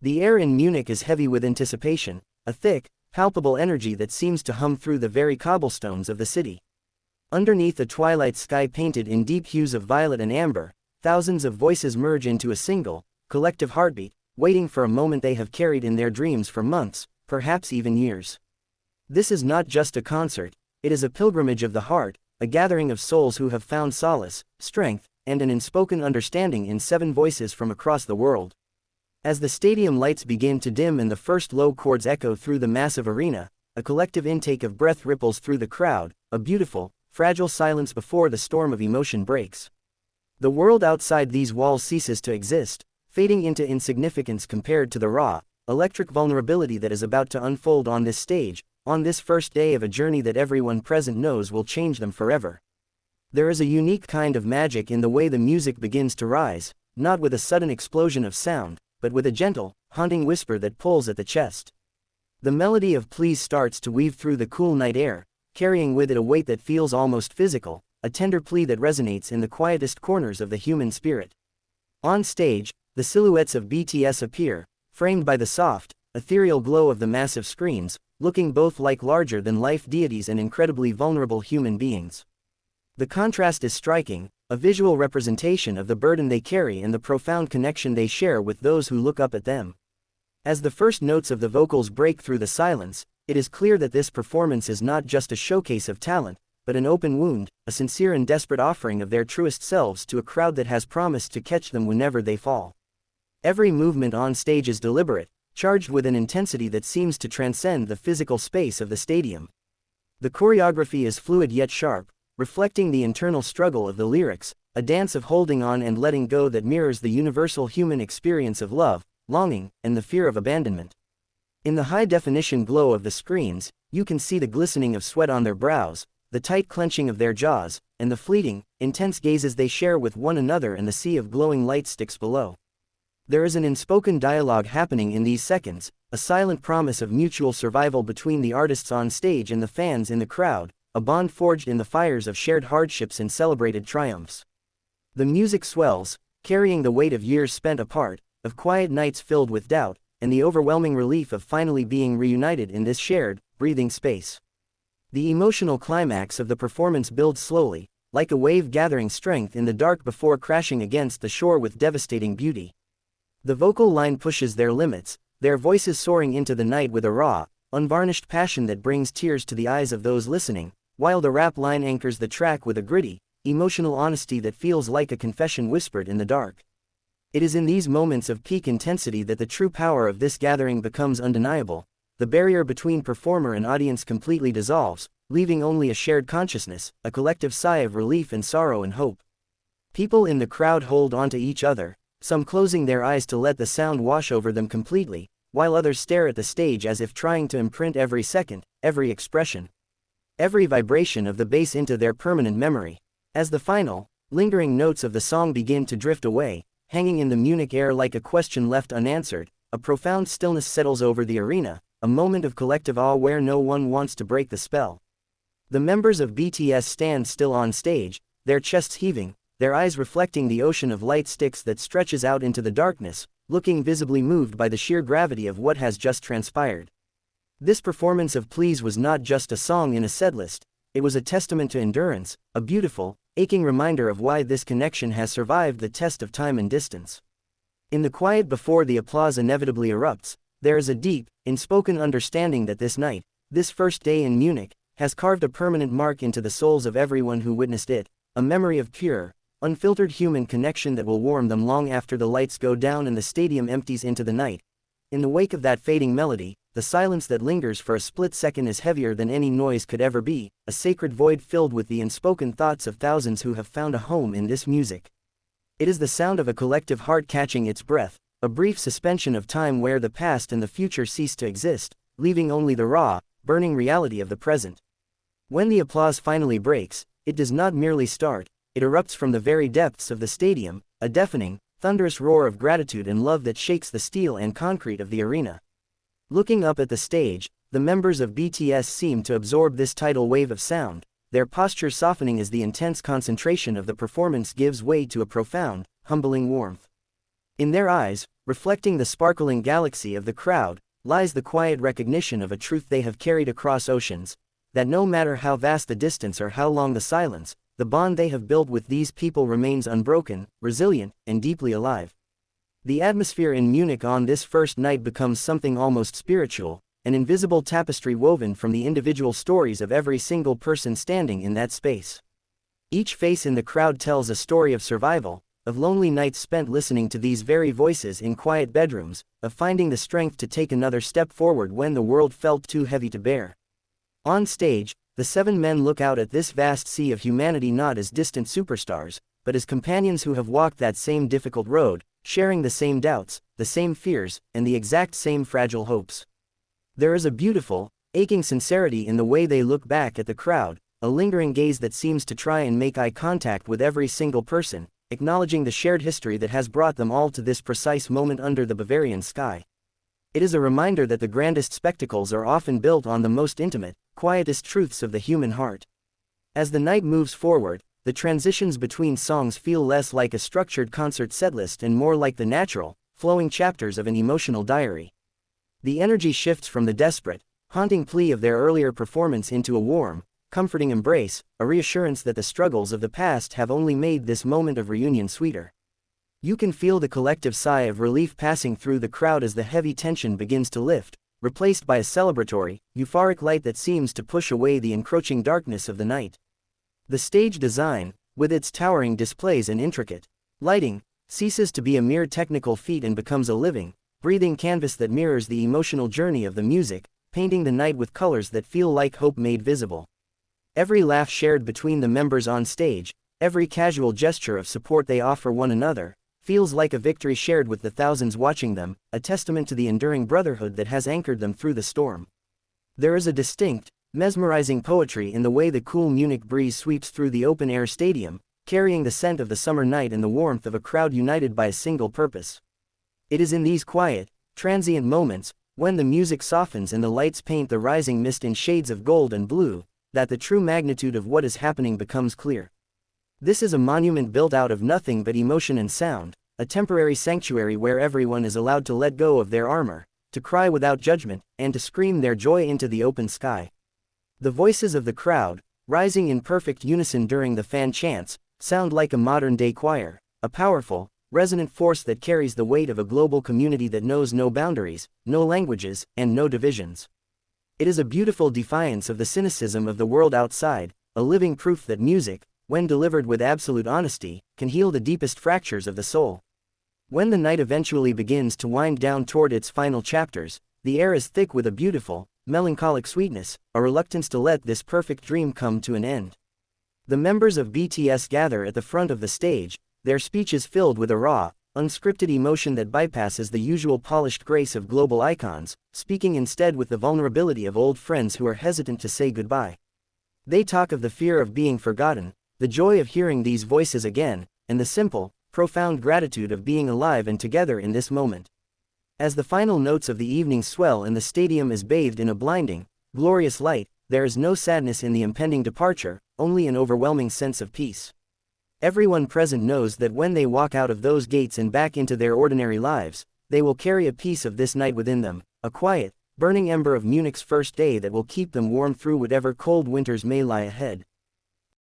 The air in Munich is heavy with anticipation, a thick, palpable energy that seems to hum through the very cobblestones of the city. Underneath a twilight sky painted in deep hues of violet and amber, thousands of voices merge into a single, collective heartbeat, waiting for a moment they have carried in their dreams for months, perhaps even years. This is not just a concert, it is a pilgrimage of the heart, a gathering of souls who have found solace, strength, and an unspoken understanding in 7 voices from across the world. As the stadium lights begin to dim and the first low chords echo through the massive arena, a collective intake of breath ripples through the crowd, a beautiful, fragile silence before the storm of emotion breaks. The world outside these walls ceases to exist, fading into insignificance compared to the raw, electric vulnerability that is about to unfold on this stage, on this first day of a journey that everyone present knows will change them forever. There is a unique kind of magic in the way the music begins to rise, not with a sudden explosion of sound, but with a gentle, haunting whisper that pulls at the chest. The melody of Please starts to weave through the cool night air, carrying with it a weight that feels almost physical, a tender plea that resonates in the quietest corners of the human spirit. On stage, the silhouettes of BTS appear, framed by the soft, ethereal glow of the massive screens, looking both like larger-than-life deities and incredibly vulnerable human beings. The contrast is striking, a visual representation of the burden they carry and the profound connection they share with those who look up at them. As the first notes of the vocals break through the silence, it is clear that this performance is not just a showcase of talent, but an open wound, a sincere and desperate offering of their truest selves to a crowd that has promised to catch them whenever they fall. Every movement on stage is deliberate, charged with an intensity that seems to transcend the physical space of the stadium. The choreography is fluid yet sharp, reflecting the internal struggle of the lyrics, a dance of holding on and letting go that mirrors the universal human experience of love, longing, and the fear of abandonment. In the high-definition glow of the screens, you can see the glistening of sweat on their brows, the tight clenching of their jaws, and the fleeting, intense gazes they share with one another and the sea of glowing light sticks below. There is an unspoken dialogue happening in these seconds, a silent promise of mutual survival between the artists on stage and the fans in the crowd, a bond forged in the fires of shared hardships and celebrated triumphs. The music swells, carrying the weight of years spent apart, of quiet nights filled with doubt, and the overwhelming relief of finally being reunited in this shared, breathing space. The emotional climax of the performance builds slowly, like a wave gathering strength in the dark before crashing against the shore with devastating beauty. The vocal line pushes their limits, their voices soaring into the night with a raw, unvarnished passion that brings tears to the eyes of those listening, while the rap line anchors the track with a gritty, emotional honesty that feels like a confession whispered in the dark. It is in these moments of peak intensity that the true power of this gathering becomes undeniable. The barrier between performer and audience completely dissolves, leaving only a shared consciousness, a collective sigh of relief and sorrow and hope. People in the crowd hold on to each other, some closing their eyes to let the sound wash over them completely, while others stare at the stage as if trying to imprint every second, every expression, every vibration of the bass into their permanent memory. As the final, lingering notes of the song begin to drift away, hanging in the Munich air like a question left unanswered, a profound stillness settles over the arena, a moment of collective awe where no one wants to break the spell. The members of BTS stand still on stage, their chests heaving, their eyes reflecting the ocean of light sticks that stretches out into the darkness, looking visibly moved by the sheer gravity of what has just transpired. This performance of Please was not just a song in a setlist, it was a testament to endurance, a beautiful, aching reminder of why this connection has survived the test of time and distance. In the quiet before the applause inevitably erupts, there is a deep, unspoken understanding that this night, this first day in Munich, has carved a permanent mark into the souls of everyone who witnessed it, a memory of pure, unfiltered human connection that will warm them long after the lights go down and the stadium empties into the night. In the wake of that fading melody, the silence that lingers for a split second is heavier than any noise could ever be, a sacred void filled with the unspoken thoughts of thousands who have found a home in this music. It is the sound of a collective heart catching its breath, a brief suspension of time where the past and the future cease to exist, leaving only the raw, burning reality of the present. When the applause finally breaks, it does not merely start, it erupts from the very depths of the stadium, a deafening, thunderous roar of gratitude and love that shakes the steel and concrete of the arena. Looking up at the stage, the members of BTS seem to absorb this tidal wave of sound, their posture softening as the intense concentration of the performance gives way to a profound, humbling warmth. In their eyes, reflecting the sparkling galaxy of the crowd, lies the quiet recognition of a truth they have carried across oceans, that no matter how vast the distance or how long the silence, the bond they have built with these people remains unbroken, resilient, and deeply alive. The atmosphere in Munich on this first night becomes something almost spiritual, an invisible tapestry woven from the individual stories of every single person standing in that space. Each face in the crowd tells a story of survival, of lonely nights spent listening to these very voices in quiet bedrooms, of finding the strength to take another step forward when the world felt too heavy to bear. On stage, the 7 men look out at this vast sea of humanity not as distant superstars, but as companions who have walked that same difficult road, sharing the same doubts, the same fears, and the exact same fragile hopes. There is a beautiful, aching sincerity in the way they look back at the crowd, a lingering gaze that seems to try and make eye contact with every single person, acknowledging the shared history that has brought them all to this precise moment under the Bavarian sky. It is a reminder that the grandest spectacles are often built on the most intimate, quietest truths of the human heart. As the night moves forward, the transitions between songs feel less like a structured concert setlist and more like the natural, flowing chapters of an emotional diary. The energy shifts from the desperate, haunting plea of their earlier performance into a warm, comforting embrace, a reassurance that the struggles of the past have only made this moment of reunion sweeter. You can feel the collective sigh of relief passing through the crowd as the heavy tension begins to lift, replaced by a celebratory, euphoric light that seems to push away the encroaching darkness of the night. The stage design, with its towering displays and intricate lighting, ceases to be a mere technical feat and becomes a living, breathing canvas that mirrors the emotional journey of the music, painting the night with colors that feel like hope made visible. Every laugh shared between the members on stage, every casual gesture of support they offer one another, feels like a victory shared with the thousands watching them, a testament to the enduring brotherhood that has anchored them through the storm. There is a distinct, mesmerizing poetry in the way the cool Munich breeze sweeps through the open-air stadium, carrying the scent of the summer night and the warmth of a crowd united by a single purpose. It is in these quiet, transient moments, when the music softens and the lights paint the rising mist in shades of gold and blue, that the true magnitude of what is happening becomes clear. This is a monument built out of nothing but emotion and sound, a temporary sanctuary where everyone is allowed to let go of their armor, to cry without judgment, and to scream their joy into the open sky. The voices of the crowd, rising in perfect unison during the fan chants, sound like a modern-day choir, a powerful, resonant force that carries the weight of a global community that knows no boundaries, no languages, and no divisions. It is a beautiful defiance of the cynicism of the world outside, a living proof that music, when delivered with absolute honesty, can heal the deepest fractures of the soul. When the night eventually begins to wind down toward its final chapters, the air is thick with a beautiful, melancholic sweetness, a reluctance to let this perfect dream come to an end. The members of BTS gather at the front of the stage, their speeches filled with a raw, unscripted emotion that bypasses the usual polished grace of global icons, speaking instead with the vulnerability of old friends who are hesitant to say goodbye. They talk of the fear of being forgotten, the joy of hearing these voices again, and the simple, profound gratitude of being alive and together in this moment. As the final notes of the evening swell and the stadium is bathed in a blinding, glorious light, there is no sadness in the impending departure, only an overwhelming sense of peace. Everyone present knows that when they walk out of those gates and back into their ordinary lives, they will carry a piece of this night within them, a quiet, burning ember of Munich's first day that will keep them warm through whatever cold winters may lie ahead.